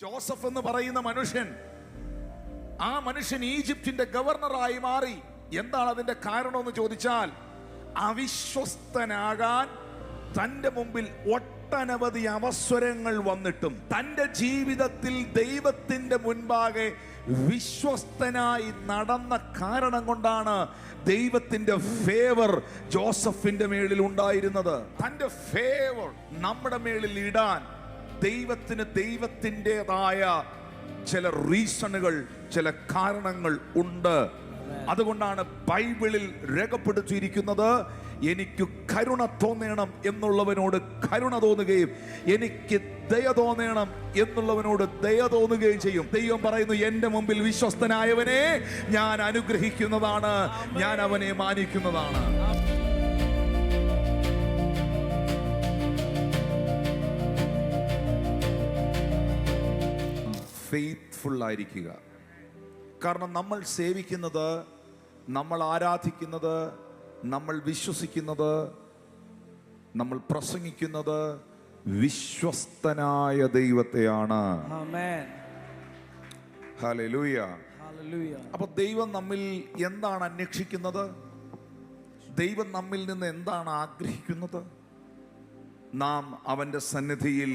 Joseph എന്ന് പറയുന്ന മനുഷ്യൻ, ആ മനുഷ്യൻ ഈജിപ്തിന്റെ ഗവർണറായി മാറി. എന്താണ് അതിന്റെ കാരണം എന്ന് ചോദിച്ചാൽ, അവിശ്വസ്തനാകാൻ തന്റെ മുമ്പിൽ ഒട്ടനവധി അവസരങ്ങൾ വന്നിട്ടും തന്റെ ജീവിതത്തിൽ ദൈവത്തിന്റെ മുൻപാകെ വിശ്വസ്തനായി നടന്ന കാരണം കൊണ്ടാണ് ദൈവത്തിന്റെ ഫേവർ ജോസഫിന്റെ മേളിൽ ഉണ്ടായിരുന്നത്. തന്റെ ഫേവർ നമ്മുടെ മേളിൽ ഇടാൻ ദൈവത്തിന് ദൈവത്തിൻ്റെതായ ചില റീസണുകൾ, ചില കാരണങ്ങൾ ഉണ്ട്. അതുകൊണ്ടാണ് ബൈബിളിൽ രേഖപ്പെടുത്തിയിരിക്കുന്നത്, എനിക്ക് കരുണ തോന്നണം എന്നുള്ളവനോട് കരുണ തോന്നുകയും എനിക്ക് ദയ തോന്നണം എന്നുള്ളവനോട് ദയ തോന്നുകയും ചെയ്യും. ദൈവം പറയുന്നു, എന്റെ മുമ്പിൽ വിശ്വസ്തനായവനെ ഞാൻ അനുഗ്രഹിക്കുന്നതാണ്, ഞാൻ അവനെ മാനിക്കുന്നതാണ്. ഫെയ്ത്ത്ഫുൾ ആയിരിക്കുക. കാരണം നമ്മൾ സേവിക്കുന്നത്, നമ്മൾ ആരാധിക്കുന്നത്, നമ്മൾ വിശ്വസിക്കുന്നത്, നമ്മൾ പ്രസംഗിക്കുന്നത് വിശ്വസ്തനായ ദൈവത്തെയാണ്. ഹല്ലേലൂയ. അപ്പൊ ദൈവം നമ്മിൽ എന്താണ് അന്വേഷിക്കുന്നത്? ദൈവം നമ്മിൽ നിന്ന് എന്താണ് ആഗ്രഹിക്കുന്നത്? നാം അവന്റെ സന്നിധിയിൽ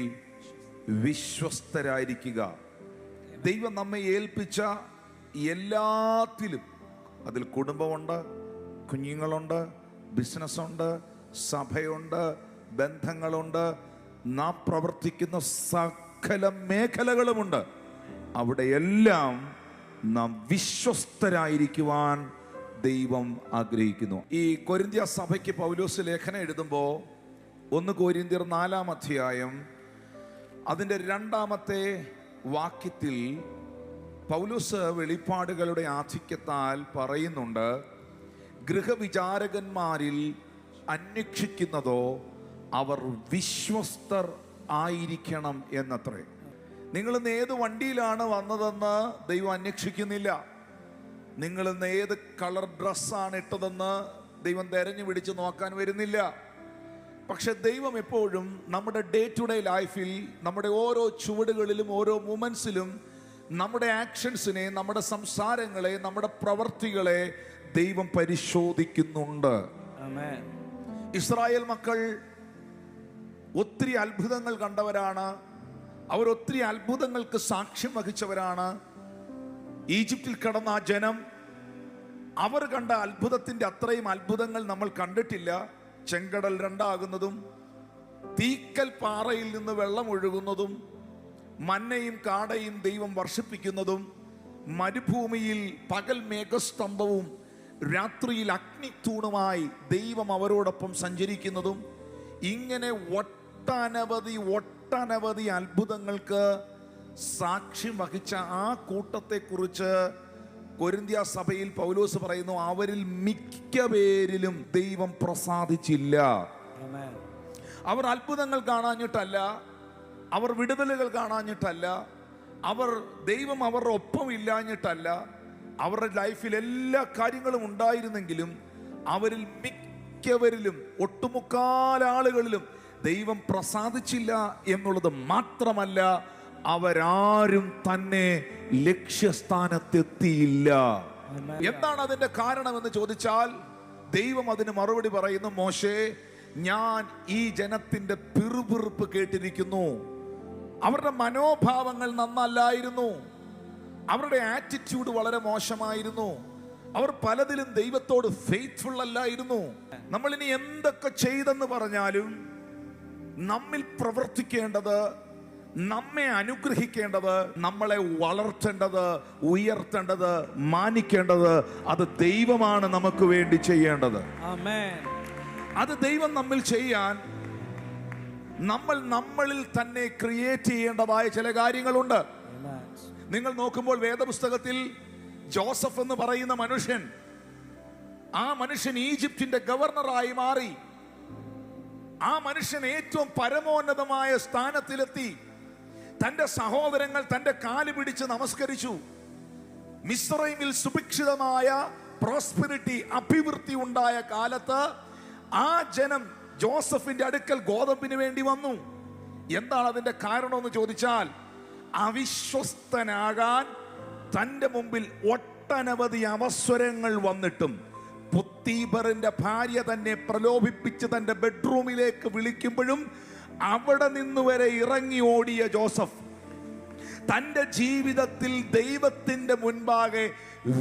വിശ്വസ്തരായിരിക്കുക. ദൈവം നമ്മെ ഏൽപ്പിച്ച എല്ലാത്തിലും, അതിൽ കുടുംബമുണ്ട്, കുഞ്ഞുങ്ങളുണ്ട്, ബിസിനസ്സുണ്ട്, സഭയുണ്ട്, ബന്ധങ്ങളുണ്ട്, നാം പ്രവർത്തിക്കുന്ന സകല മേഖലകളുമുണ്ട്. അവിടെയെല്ലാം നാം വിശ്വസ്തരായിരിക്കുവാൻ ദൈവം ആഗ്രഹിക്കുന്നു. ഈ കൊരിന്ത്യ സഭയ്ക്ക് പൗലോസ് ലേഖനം എഴുതുമ്പോൾ 1 കൊരിന്ത്യർ 4-ാം അധ്യായം അതിൻ്റെ 2-ാമത്തെ വാക്യത്തിൽ പൗലോസ് വെളിപ്പാടുകളുടെ ആധിക്യത്താൽ പറയുന്നുണ്ട്, ഗൃഹവിചാരകന്മാരിൽ അന്വേഷിക്കുന്നതോ അവർ വിശ്വസ്തർ ആയിരിക്കണം എന്നത്രേ. നിങ്ങളിന്ന് ഏത് വണ്ടിയിലാണ് വന്നതെന്ന് ദൈവം അന്വേഷിക്കുന്നില്ല. നിങ്ങളിന്ന് ഏത് കളർ ഡ്രസ്സാണ് ഇട്ടതെന്ന് ദൈവം തെരഞ്ഞു പിടിച്ച് നോക്കാൻ വരുന്നില്ല. പക്ഷെ ദൈവം എപ്പോഴും നമ്മുടെ ഡേ ടു ഡേ ലൈഫിൽ, നമ്മുടെ ഓരോ ചുവടുകളിലും, ഓരോ മൂമെന്റ്സിലും നമ്മുടെ ആക്ഷൻസിനെ, നമ്മുടെ സംസാരങ്ങളെ, നമ്മുടെ പ്രവർത്തികളെ ദൈവം പരിശോധിക്കുന്നുണ്ട്. ഇസ്രായേൽ മക്കൾ ഒത്തിരി അത്ഭുതങ്ങൾ കണ്ടവരാണ്. അവർ ഒത്തിരി അത്ഭുതങ്ങൾക്ക് സാക്ഷ്യം വഹിച്ചവരാണ്. ഈജിപ്തിൽ കിടന്ന ആ ജനം, അവർ കണ്ട അത്ഭുതത്തിന്റെ അത്രയും അത്ഭുതങ്ങൾ നമ്മൾ കണ്ടിട്ടില്ല. ചെങ്കടൽ രണ്ടാകുന്നതും, തീക്കൽ പാറയിൽ നിന്ന് വെള്ളം ഒഴുകുന്നതും, മന്നയും കാടയും ദൈവം വർഷിപ്പിക്കുന്നതും, മരുഭൂമിയിൽ പകൽ മേഘസ്തംഭവും രാത്രിയിൽ അഗ്നിത്തൂണുമായി ദൈവം അവരോടൊപ്പം സഞ്ചരിക്കുന്നതും, ഇങ്ങനെ ഒട്ടനവധി അത്ഭുതങ്ങൾക്ക് സാക്ഷ്യം വഹിച്ച ആ കൂട്ടത്തെക്കുറിച്ച് കൊരിന്ത്യ സഭയിൽ പൗലോസ് പറയുന്നു, അവരിൽ മിക്ക പേരിലും ദൈവം പ്രസാദിച്ചില്ല. അവർ അത്ഭുതങ്ങൾ കാണാഞ്ഞിട്ടല്ല, അവർ വിടുതലുകൾ കാണാഞ്ഞിട്ടല്ല, ദൈവം അവരുടെ ഒപ്പം ഇല്ലാഞ്ഞിട്ടല്ല, അവരുടെ ലൈഫിൽ എല്ലാ കാര്യങ്ങളും ഉണ്ടായിരുന്നെങ്കിലും അവരിൽ മിക്കവരിലും, ഒട്ടുമുക്കാൽ ആളുകളിലും ദൈവം പ്രസാദിച്ചില്ല എന്നുള്ളത് മാത്രമല്ല, അവരാരും തന്നെ ലക്ഷ്യസ്ഥാനത്തെത്തിയില്ല. എന്താണ് അതിന്റെ കാരണമെന്ന് ചോദിച്ചാൽ ദൈവം അതിന് മറുപടി പറയുന്നു, മോശേ, ഞാൻ ഈ ജനത്തിന്റെ പിറുപിറുപ്പ് കേട്ടിരിക്കുന്നു. അവരുടെ മനോഭാവങ്ങൾ നന്നല്ലായിരുന്നു, അവരുടെ ആറ്റിറ്റ്യൂഡ് വളരെ മോശമായിരുന്നു, അവർ പലതിലും ദൈവത്തോട് ഫെയ്ത്ത്ഫുൾ അല്ലായിരുന്നു. നമ്മൾ ഇനി എന്തൊക്കെ ചെയ്തെന്ന് പറഞ്ഞാലും നമ്മിൽ പ്രവർത്തിക്കേണ്ടത്, നമ്മെ അനുഗ്രഹിക്കേണ്ടത്, നമ്മളെ വളർത്തേണ്ടത്, ഉയർത്തേണ്ടത്, മാനിക്കേണ്ടത് അത് ദൈവമാണ് നമുക്ക് വേണ്ടി ചെയ്യേണ്ടത്. അത് ദൈവം നമ്മിൽ ചെയ്യാൻ നമ്മളിൽ തന്നെ ക്രിയേറ്റ് ചെയ്യേണ്ടതായ ചില കാര്യങ്ങളുണ്ട്. നിങ്ങൾ നോക്കുമ്പോൾ വേദപുസ്തകത്തിൽ ജോസഫ് എന്ന് പറയുന്ന മനുഷ്യൻ, ആ മനുഷ്യൻ ഈജിപ്തിന്റെ ഗവർണറായി മാറി. ആ മനുഷ്യൻ ഏറ്റവും പരമോന്നതമായ സ്ഥാനത്തിലെത്തി. തന്റെ സഹോദരങ്ങൾ തന്റെ കാല് പിടിച്ച് നമസ്കരിച്ചു. മിസ്രൈമിൽ സുഭിക്ഷിതമായ പ്രോസ്പെരിറ്റി, അഭിവൃദ്ധി ഉണ്ടായ കാലത്ത് ആ ജനം ജോസഫിന്റെ അടുക്കൽ ഗോതമ്പിന് വേണ്ടി വന്നു. എന്താണ് അതിന്റെ കാരണം എന്ന് ചോദിച്ചാൽ, അവിശ്വസ്തനാകാൻ തൻ്റെ മുമ്പിൽ ഒട്ടനവധി അവസരങ്ങൾ വന്നിട്ടും പുത്തീബറിന്റെ ഭാര്യ തന്നെ പ്രലോഭിപ്പിച്ച് തൻ്റെ ബെഡ്റൂമിലേക്ക് വിളിക്കുമ്പോഴും അവിടെ നിന്ന് വരെ ഇറങ്ങി ഓടിയ ജോസഫ് തൻ്റെ ജീവിതത്തിൽ ദൈവത്തിൻ്റെ മുൻപാകെ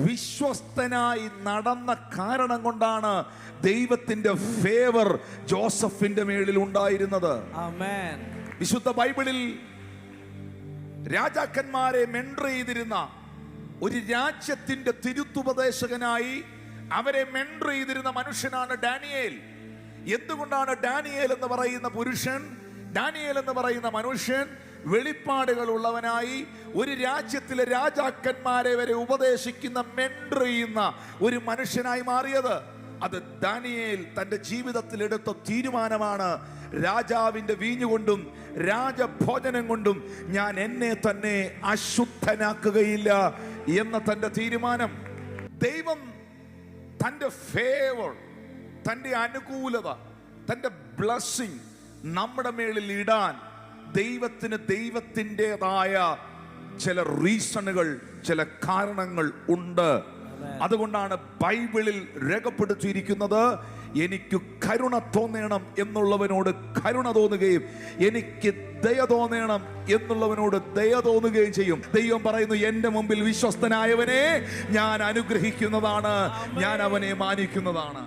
വിശ്വസ്തനായി നടന്ന കാരണം കൊണ്ടാണ് ദൈവത്തിൻ്റെ ഫേവർ ജോസഫിന്റെ മേളിൽ ഉണ്ടായിരുന്നത്. ആമേൻ. വിശുദ്ധ ബൈബിളിൽ രാജാക്കന്മാരെ മെൻഡർ ചെയ്തിരുന്ന ഒരു രാജ്യത്തിന്റെ തിരുത്തുപദേശകനായി അവരെ മെൻഡർ ചെയ്തിരുന്ന മനുഷ്യനാണ് ഡാനിയേൽ. എന്തുകൊണ്ടാണ് ഡാനിയേൽ എന്ന് പറയുന്ന പുരുഷൻ, ഡാനിയേൽ എന്ന് പറയുന്ന മനുഷ്യൻ വെളിപ്പാടുകൾ ഉള്ളവനായി ഒരു രാജ്യത്തിലെ രാജാക്കന്മാരെ വരെ ഉപദേശിക്കുന്ന, മെൻഡർ ചെയ്യുന്ന ഒരു മനുഷ്യനായി മാറിയത്? അത് ദാനിയേൽ തന്റെ ജീവിതത്തിൽ എടുത്ത തീരുമാനമാണ്. രാജാവിന്റെ വീഞ്ഞുകൊണ്ടും രാജഭോജനം കൊണ്ടും ഞാൻ എന്നെ തന്നെ അശുദ്ധനാക്കുകയില്ല എന്ന തന്റെ തീരുമാനം. ദൈവം തന്റെ ഫേവർ, തന്റെ അനുകൂലത, തന്റെ ബ്ലെസ്സിങ് നമ്മുടെ മേളിൽ ഇടാൻ ദൈവത്തിന് ദൈവത്തിൻ്റെതായ ചില റീസണുകൾ, ചില കാരണങ്ങൾ ഉണ്ട്. അതുകൊണ്ടാണ് ബൈബിളിൽ രേഖപ്പെടുത്തിയിരിക്കുന്നത്, എനിക്ക് കരുണ തോന്നണം എന്നുള്ളവനോട് കരുണ തോന്നുകയും എനിക്ക് ദയ തോന്നണം എന്നുള്ളവനോട് ദയ തോന്നുകയും ചെയ്യും. ദൈവം പറയുന്നു, എന്റെ മുമ്പിൽ വിശ്വസ്തനായവനെ ഞാൻ അനുഗ്രഹിക്കുന്നതാണ്, ഞാൻ അവനെ മാനിക്കുന്നതാണ്.